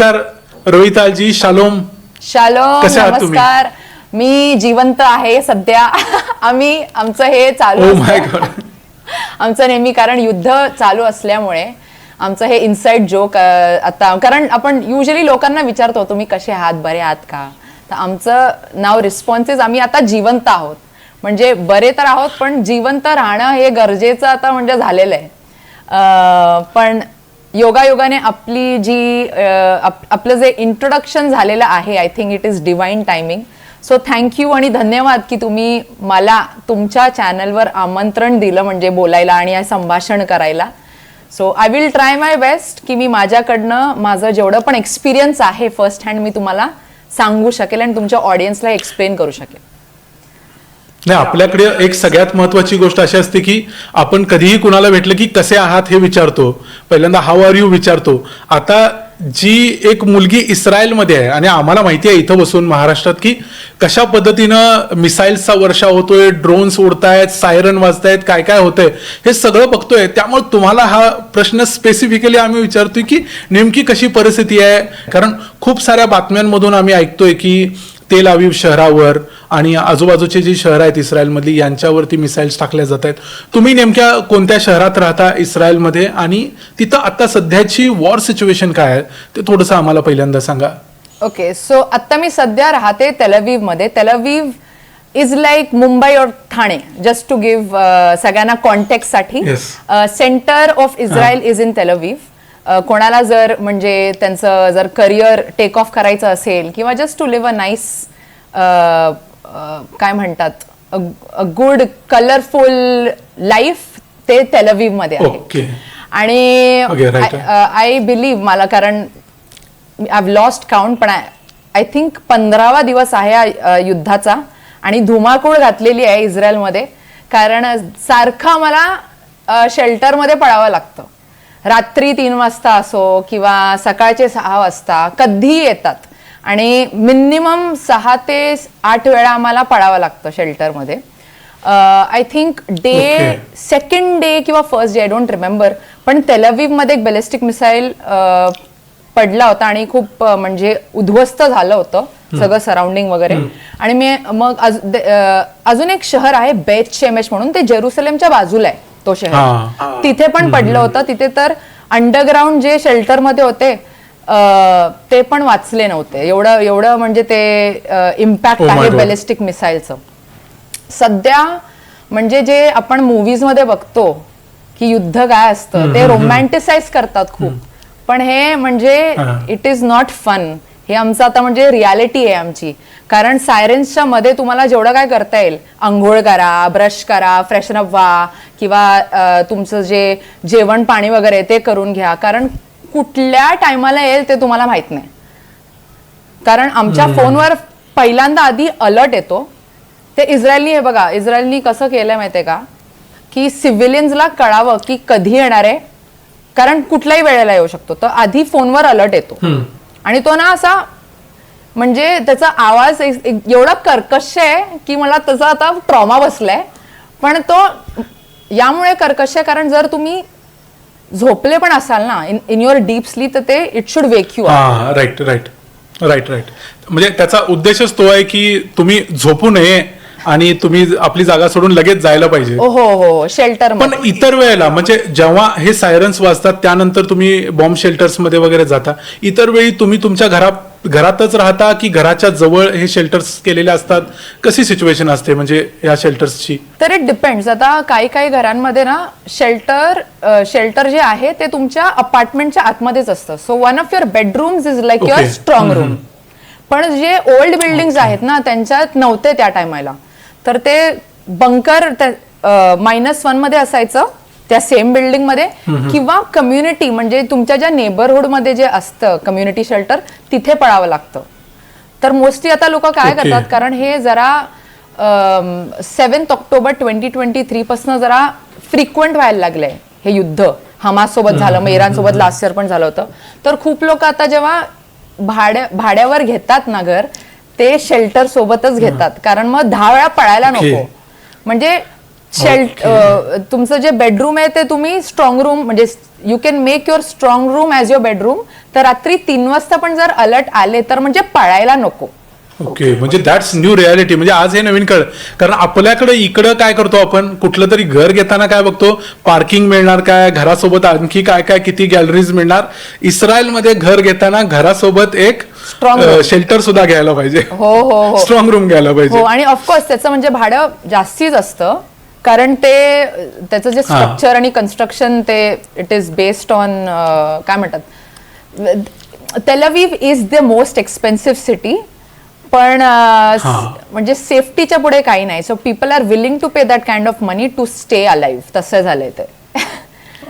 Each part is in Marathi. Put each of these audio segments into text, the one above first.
नमस्कार रोहिताजी, शालोम. शालोम, कसे आहात तुम्ही? नमस्कार. मी जिवंत आहे सध्या. आमचं हे चालू माय गॉड. आमचं नेहमी, कारण युद्ध चालू असल्यामुळे आमचं हे इनसाइड जोक आता, कारण आपण युजली लोकांना विचारतो तुम्ही कसे आहात, बरे आहात का, तर आमचं नाव रिस्पॉन्सेस आम्ही आता जिवंत आहोत. म्हणजे बरे तर आहोत पण जिवंत राहणं हे गरजेचं आता म्हणजे झालेलं आहे. पण योगायोगाने आपली जी आपलं जे इंट्रोडक्शन झालेलं आहे, I think it is divine timing. So thank you आणि धन्यवाद की तुम्ही मला तुमच्या चॅनलवर आमंत्रण दिलं, म्हणजे बोलायला आणि संभाषण करायला. So I will try my best की मी माझ्याकडनं माझं जेवढं पण एक्सपिरियन्स आहे फर्स्ट हँड मी तुम्हाला सांगू शकेल आणि तुमच्या ऑडियन्सला एक्सप्लेन करू शकेल. नाही, आपल्याकडे एक सगळ्यात महत्वाची गोष्ट अशी असते की आपण कधीही कुणाला भेटलं की कसे आहात हे विचारतो, पहिल्यांदा हाऊ आर यू विचारतो. आता जी एक मुलगी इस्रायलमध्ये आहे आणि आम्हाला माहिती आहे इथं बसून महाराष्ट्रात की कशा पद्धतीनं मिसाईल्सचा वर्षा होतोय, ड्रोन्स उडतायत, सायरन वाजतायत, काय काय होतंय हे सगळं बघतोय. त्यामुळे तुम्हाला हा प्रश्न स्पेसिफिकली आम्ही विचारतोय की नेमकी कशी परिस्थिती आहे. कारण खूप साऱ्या बातम्यांमधून आम्ही ऐकतोय की तेल अवीव शहरावर आणि आजूबाजूचे जी शहर आहेत इस्रायलमधली यांच्यावरती मिसाईल्स टाकल्या जात आहेत. तुम्ही नेमक्या कोणत्या शहरात राहता इस्रायलमध्ये आणि तिथं आता सध्याची वॉर सिच्युएशन काय आहे ते थोडंसं आम्हाला पहिल्यांदा सांगा. ओके, सो आता मी सध्या राहते तेलअवीव मध्ये. तेलअवीव इज लाईक मुंबई और ठाणे, जस्ट टू गिव्ह सगळ्यांना कॉन्टेक्स्ट साठी. Centre of Israel is in Tel Aviv. कोणाला जर म्हणजे त्यांचं जर करिअर टेक ऑफ करायचं असेल किंवा just to live a nice काय म्हणतात गुड कलरफुल लाईफ, ते तेलअवीव मध्ये आहे. आणि आय बिलीव्ह, मला कारण आय हॅव लॉस्ट काउंट, पण आय थिंक 15वा दिवस आहे युद्धाचा आणि धुमाकूळ घातलेली आहे इस्रायलमध्ये. कारण सारखं मला शेल्टरमध्ये पळावं लागतं. रात्री 3 वाजता असो किंवा सकाळचे 6 वाजता कधीही येतात आणि मिनिमम 6 ते 8 वेळा आम्हाला पळावं लागतं शेल्टरमध्ये. आय थिंक सेकंड डे किंवा first day, I don't remember, पण तेलअवीवमध्ये एक बॅलिस्टिक मिसाईल पडला होता आणि खूप म्हणजे उद्ध्वस्त झालं होतं सगळं सराउंडिंग वगैरे. आणि मग अजून एक शहर आहे बेथ शेमेश म्हणून, ते जेरुसलेमच्या बाजूला आहे तो शहर, तिथे पण पडलं होतं. तिथे तर अंडरग्राउंड जे शेल्टर मध्ये होते ते पण वाचले नव्हते. एवढं म्हणजे ते इम्पॅक्ट आहे बॅलिस्टिक मिसाईलचं. सध्या म्हणजे जे आपण मूवीज मध्ये बघतो की युद्ध काय असतं ते रोमॅन्टिसाइज करतात खूप, पण हे म्हणजे इट इज नॉट फन. हे आमचं आता म्हणजे रियालिटी आहे आमची. कारण सायरन्सच्या मध्ये तुम्हाला जेवढं काय करता येईल, आंघोळ करा, ब्रश करा, फ्रेशनअप व्हा किंवा तुमचं जे जेवण पाणी वगैरे ते करून घ्या, कारण कुठल्या टायमाला येईल ते तुम्हाला माहित नाही. कारण आमच्या फोनवर पहिल्यांदा आधी अलर्ट येतो. ते इस्रायलनी, हे बघा इस्रायलनी कसं केलंय माहितीये का, की सिव्हिलियन्सला कळावं की कधी येणार आहे, कारण कुठल्याही वेळेला येऊ शकतो, तर आधी फोनवर अलर्ट येतो. आणि तो ना असा म्हणजे त्याचा आवाज एवढा कर्कश आहे की मला त्याचा आता ट्रॉमा बसलाय. पण तो यामुळे कर्कश आहे कारण जर तुम्ही झोपले पण असाल ना इन युअर डीप स्लीप, तर ते it should wake you. Right right right right. म्हणजे त्याचा उद्देशच तो आहे की तुम्ही झोपू नये आणि तुम्ही आपली जागा सोडून लगेच जायला पाहिजे. हो हो, शेल्टर. पण इतर वेळेला म्हणजे जेव्हा हे सायरन्स वाजतात त्यानंतर तुम्ही बॉम्ब शेल्टर्स मध्ये वगैरे जाता, इतर वेळी तुम्ही तुमच्या घरातच राहता की घराच्या जवळ हे शेल्टर्स केलेले असतात? कशी सिच्युएशन असते म्हणजे या शेल्टर्सची? तर इट डिपेंड्स. आता काही घरांमध्ये ना शेल्टर जे आहे ते तुमच्या अपार्टमेंटच्या आतमध्येच असतं. So one of your bedrooms is like your strong room. पण जे ओल्ड बिल्डिंग्स आहेत ना त्यांच्यात नव्हते त्या टायमाला, तर ते बंकर -1 मध्ये असायचं त्या सेम बिल्डिंग मध्ये, किंवा कम्युनिटी म्हणजे तुमच्या ज्या नेबरहुड मध्ये जे असतं कम्युनिटी शेल्टर तिथे पळावं लागतं. तर मोस्टली आता लोक काय करतात, कारण हे जरा 7 ऑक्टोबर 2023 पासून जरा फ्रिक्वेंट व्हायला लागलंय हे युद्ध. हमास सोबत झालं, मग इराण सोबत लास्ट इयर पण झालं होतं. तर खूप लोक आता जेव्हा भाड्यावर घेतात ना घर, ते शेल्टर सोबतच घेतात, कारण मग 10 वेळा पळायला नको. म्हणजे तुमचं जे बेडरूम आहे ते तुम्ही स्ट्रॉंग रूम म्हणजे you can make your strong room as your bedroom. तर रात्री 3 वाजता पण जर अलर्ट आले तर म्हणजे पळायला नको. ओके, म्हणजे दॅट्स न्यू रियालिटी. म्हणजे आज हे नवीन कळ, कारण आपल्याकडे इकडं काय करतो आपण, कुठलं तरी घर घेताना काय बघतो, पार्किंग मिळणार काय, घरासोबत आणखी काय काय किती गॅलरीज मिळणार. इस्रायलमध्ये घर घेताना घरासोबत एक शेल्टर सुद्धा घ्यायला पाहिजे. हो हो हो, स्ट्रॉंग रूम घ्यायला पाहिजे. हो, आणि ऑफकोर्स त्याचं म्हणजे भाडं जास्तीच असतं, कारण ते त्याचं जे स्ट्रक्चर आणि कन्स्ट्रक्शन ते इट इज बेस्ड ऑन काय म्हणतात, Tel Aviv is the most expensive city. पण म्हणजे सेफ्टीच्या पुढे काही नाही. So people are willing to pay that kind of money to stay alive. तसं झालंय ते.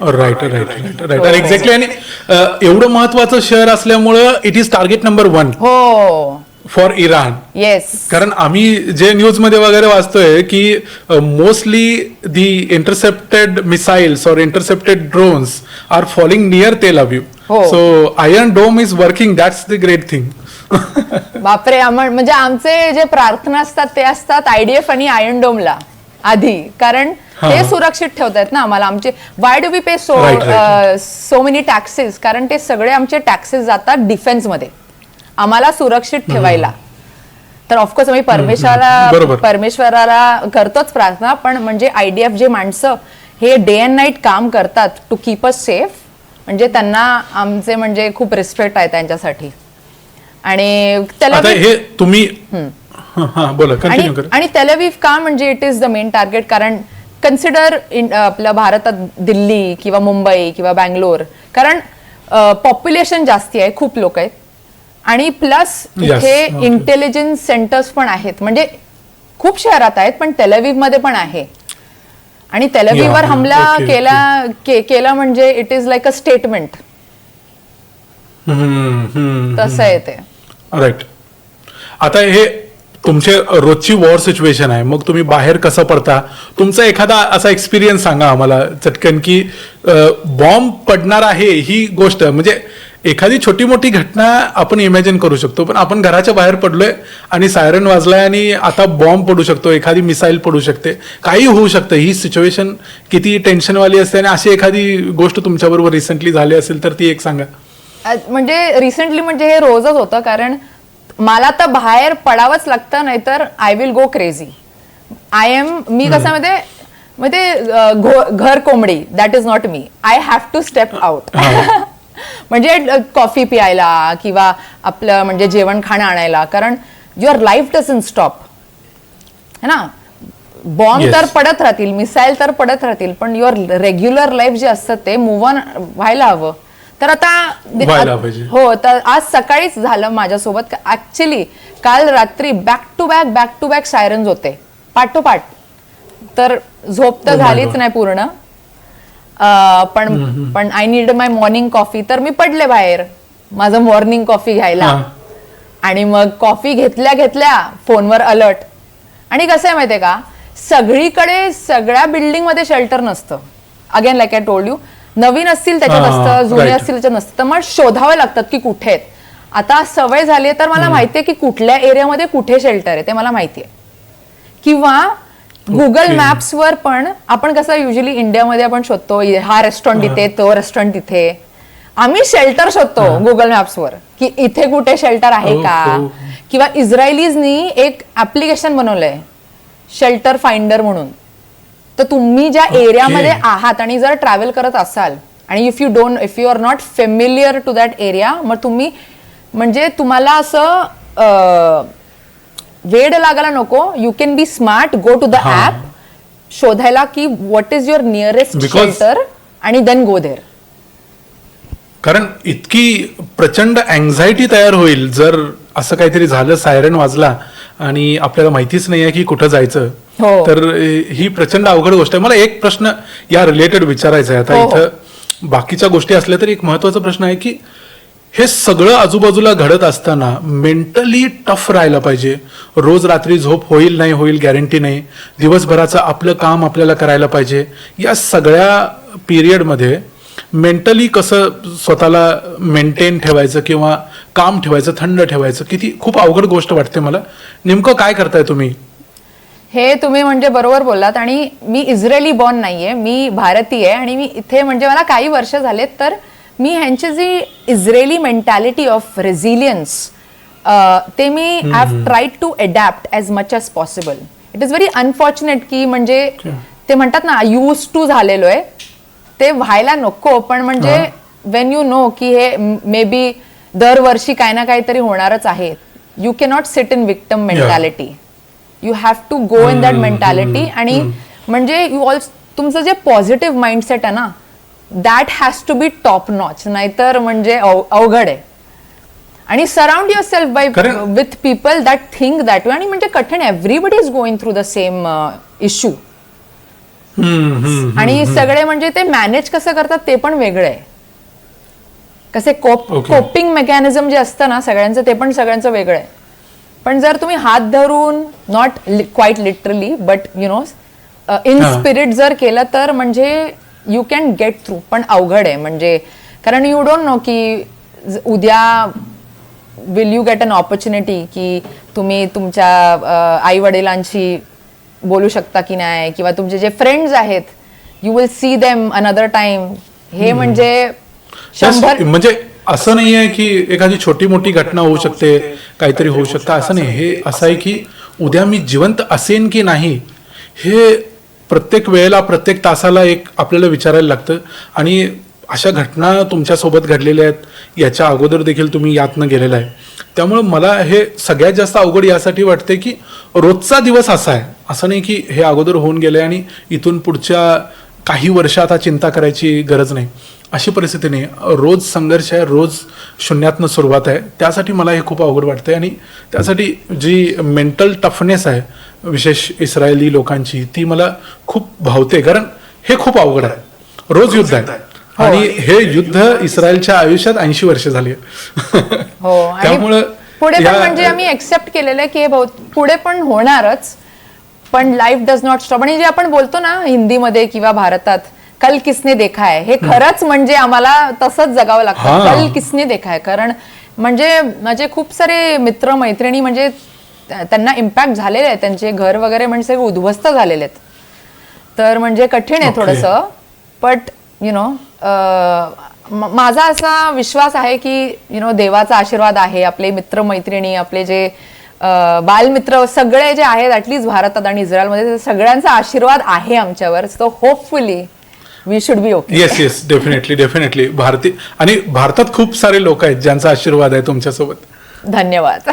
Right right right right, exactly. आणि एवढं महत्वाचं शहर असल्यामुळं इट इज टार्गेट नंबर 1 हो फॉर इराण. येस, कारण आम्ही जे न्यूज मध्ये वगैरे वाचतोय की मोस्टली दी इंटरसेप्टेड मिसाइल्स और intercepted drones are falling near Tel Aviv. So iron dome is working. That's the great thing. बापरे. म्हणजे आमचे जे प्रार्थना असतात ते असतात IDF आणि आयर्न डोमला आधी, कारण ते सुरक्षित ठेवतात ना आम्हाला. आमचे why do we pay so many taxes, कारण ते सगळे आमचे टॅक्सेस जातात डिफेन्स मध्ये आम्हाला सुरक्षित ठेवायला. तर ऑफकोर्स आम्ही परमेश्वराला करतोच प्रार्थना, पण म्हणजे IDF जे माणसं हे डे अँड नाईट काम करतात टू कीप अस सेफ, म्हणजे त्यांना आमचे म्हणजे खूप रिस्पेक्ट आहे त्यांच्यासाठी. आणि हे तुम्ही बोला, कंटिन्यू करा. आणि तेल अवीव का, म्हणजे it is the main target. कारण कन्सिडर आपल्या भारतात दिल्ली किंवा मुंबई किंवा बँगलोर, कारण पॉप्युलेशन जास्ती आहे, खूप लोक आहेत, आणि प्लस इथे इंटेलिजन्स सेंटर्स पण आहेत. म्हणजे खूप शहरात आहेत पण तेल अवीव मध्ये पण आहे. आणि तेल अवीववर हमला केला म्हणजे it is like a statement. तसं आहे ते. राईट. आता हे तुमचे रोजची वॉर सिच्युएशन आहे, मग तुम्ही बाहेर कसं पडता, तुमचा एखादा असा एक्सपिरियन्स सांगा आम्हाला चटकन, की बॉम्ब पडणार आहे ही गोष्ट. म्हणजे एखादी छोटी मोठी घटना आपण इमॅजिन करू शकतो, पण आपण घराच्या बाहेर पडलोय आणि सायरन वाजलाय आणि आता बॉम्ब पडू शकतो, एखादी मिसाईल पडू शकते, काही होऊ शकतं. ही सिच्युएशन किती टेन्शनवाली असते. आणि अशी एखादी गोष्ट तुमच्याबरोबर रिसेंटली झाली असेल तर ती एक सांगा. म्हणजे रिसेंटली म्हणजे हे रोजच होतं, कारण मला तर बाहेर पडावंच लागतं, नाहीतर आय विल गो क्रेझी. मी कसं म्हणजे घर कोंबडी, that is not me. I have to step out. म्हणजे कॉफी प्यायला किंवा आपलं म्हणजे जेवण खाणं आणायला, कारण युअर लाईफ डझंट स्टॉप है ना. बॉम्ब तर पडत राहतील, मिसाईल तर पडत राहतील, पण युअर रेग्युलर लाईफ जे असतं ते मूव्ह ऑन व्हायला हवं. तर आता हो, तर आज सकाळीच झालं माझ्यासोबत. ऍक्च्युली काल रात्री बॅक टू बॅक सायरन्स होते पाठोपाठ. तर झोप तर झालीच नाही पूर्ण, पण I need my morning coffee. तर मी पडले बाहेर माझं मॉर्निंग कॉफी घ्यायला, आणि मग कॉफी घेतल्या घेतल्या फोनवर अलर्ट. आणि कसं आहे माहितीये का, सगळीकडे सगळ्या बिल्डिंग मध्ये शेल्टर नसतं. Again like I told you, नवीन असतील त्याच्यात असतं, जुने असतील त्याच्यात नसतं. तर मग शोधावे लागतात की कुठे आहेत. आता सवय झाली आहे तर मला माहितीये की कुठल्या एरियामध्ये कुठे शेल्टर आहे ते मला माहितीये. किंवा गुगल मॅप्सवर पण आपण कसं युजली इंडियामध्ये आपण शोधतो, हा रेस्टॉरंट इथे, तो रेस्टॉरंट तिथे. आम्ही शेल्टर शोधतो गुगल मॅप्सवर की इथे कुठे शेल्टर आहे का. किंवा इस्रायलीजनी एक ऍप्लिकेशन बनवलंय शेल्टर फाइंडर म्हणून. तर तुम्ही ज्या एरियामध्ये आहात आणि जर ट्रॅव्हल करत असाल आणि if you are not familiar to that area, मग तुम्ही म्हणजे तुम्हाला असं वेड लागायला नको. You can be smart, go to the app, शोधायला की what is your nearest shelter आणि देन गो देअर. कारण इतकी प्रचंड अँझायटी तयार होईल जर असं काहीतरी झालं, सायरन वाजला आणि आपल्याला माहितीच नाही आहे की कुठं जायचं. तर ही प्रचंड अवघड गोष्ट आहे. मला एक प्रश्न या रिलेटेड विचारायचा आहे. आता इथं बाकीच्या गोष्टी असल्या तरी एक महत्वाचा प्रश्न आहे की हे सगळं आजूबाजूला घडत असताना मेंटली टफ राहायला पाहिजे. रोज रात्री झोप होईल नाही होईल गॅरंटी नाही, दिवसभराचं आपलं काम आपल्याला करायला पाहिजे. या सगळ्या पिरियडमध्ये मेंटली कसं स्वतःला मेंटेन ठेवायचं किंवा काम ठेवायचं, थंड ठेवायचं, किती खूप अवघड गोष्ट वाटते मला. नेमकं काय करताय तुम्ही? हे तुम्ही म्हणजे बरोबर बोललात. आणि मी इस्रायली बॉर्न नाहीये, मी भारतीय आहे. आणि मी इथे म्हणजे मला काही वर्ष झालेत, तर मी ह्यांची जी इस्रायली मेंटॅलिटी ऑफ रेझिलियन्स ते मी have tried to adapt as much as possible. It is very unfortunate की म्हणजे ते म्हणतात ना यूज टू झालेलो आहे, ते व्हायला नको. पण म्हणजे वेन यू नो की हे मे बी दरवर्षी काही ना काहीतरी होणारच आहे, you cannot sit in victim mentality. You have to go in that mentality. आणि म्हणजे यू ऑल्सो तुमचं जे पॉझिटिव्ह माइंडसेट आहे ना, that has to be top notch, नाहीतर म्हणजे अवघड आहे. आणि surround yourself by with people that think that way. आणि म्हणजे कठीण, everybody is going through the same issue. आणि सगळे म्हणजे ते मॅनेज कसं करतात ते पण वेगळं आहे. कसे कोपिंग मेकॅनिझम जे असतं ना सगळ्यांचं, ते पण सगळ्यांचं वेगळं आहे. पण जर तुम्ही हात धरून, not quite literally but you know in spirit जर केलं तर म्हणजे यू कॅन गेट थ्रू. पण अवघड आहे म्हणजे, कारण यू डोंट नो की उद्या will you get an opportunity की तुम्ही तुमच्या आई वडिलांशी बोलू शकता की नाही, किंवा तुमचे जे फ्रेंड्स आहेत you will see them another time. हे म्हणजे म्हणजे असं नाही आहे की एखादी छोटी मोठी घटना होऊ शकते, काहीतरी होऊ शकतं, असं नाही. हे असं आहे की उद्या मी जिवंत असेन की नाही हे प्रत्येक वेळेला, प्रत्येक तासाला एक आपल्याला विचारायला लागतं. आणि अशा घटना तुमच्यासोबत घडलेल्या आहेत, याच्या अगोदर देखील तुम्ही यातनं गेलेला आहे. त्यामुळे मला हे सगळ्यात जास्त अवघड यासाठी वाटते की रोजचा दिवस असा आहे, असं नाही की हे अगोदर होऊन गेले आणि इथून पुढच्या काही वर्ष आता चिंता करायची गरज नाही, अशी परिस्थिती नाही. रोज संघर्ष आहे, रोज शून्यातनं सुरुवात आहे. त्यासाठी मला हे खूप अवघड वाटतंय. आणि त्यासाठी जी मेंटल टफनेस आहे विशेष इस्रायली लोकांची, ती मला खूप भावते. कारण हे खूप अवघड आहे, रोज युद्ध आहे. आणि हे युद्ध इस्रायलच्या आयुष्यात 80 वर्ष झाली. त्यामुळं पुढे पण म्हणजे आम्ही एक्सेप्ट केलेलं आहे की हे पुढे पण होणारच. पण लाईफ डज नॉट स्टॉप. आणि जे आपण बोलतो ना हिंदीमध्ये किंवा भारतात, कल किसने देखा है, हे खरंच म्हणजे आम्हाला तसंच जगावं लागतं. कल किसने देखा है. कारण म्हणजे माझे खूप सारे मित्र मैत्रिणी म्हणजे त्यांना इम्पॅक्ट झालेले आहे, त्यांचे घर वगैरे म्हणजे सगळे उद्ध्वस्त झालेले आहेत. तर म्हणजे कठीण आहे थोडंसं. बट यु नो माझा असा विश्वास आहे की यु नो देवाचा आशीर्वाद आहे. आपले मित्र मैत्रिणी, आपले जे बालमित्र सगळे जे आहेत ॲटलिस्ट भारतात आणि इस्रायलमध्ये, सगळ्यांचा आशीर्वाद आहे आमच्यावर. So hopefully we should be okay. Yes yes, definitely. भारतात खूप सारे लोक आहेत ज्यांचा आशीर्वाद आहे तुमच्यासोबत. धन्यवाद.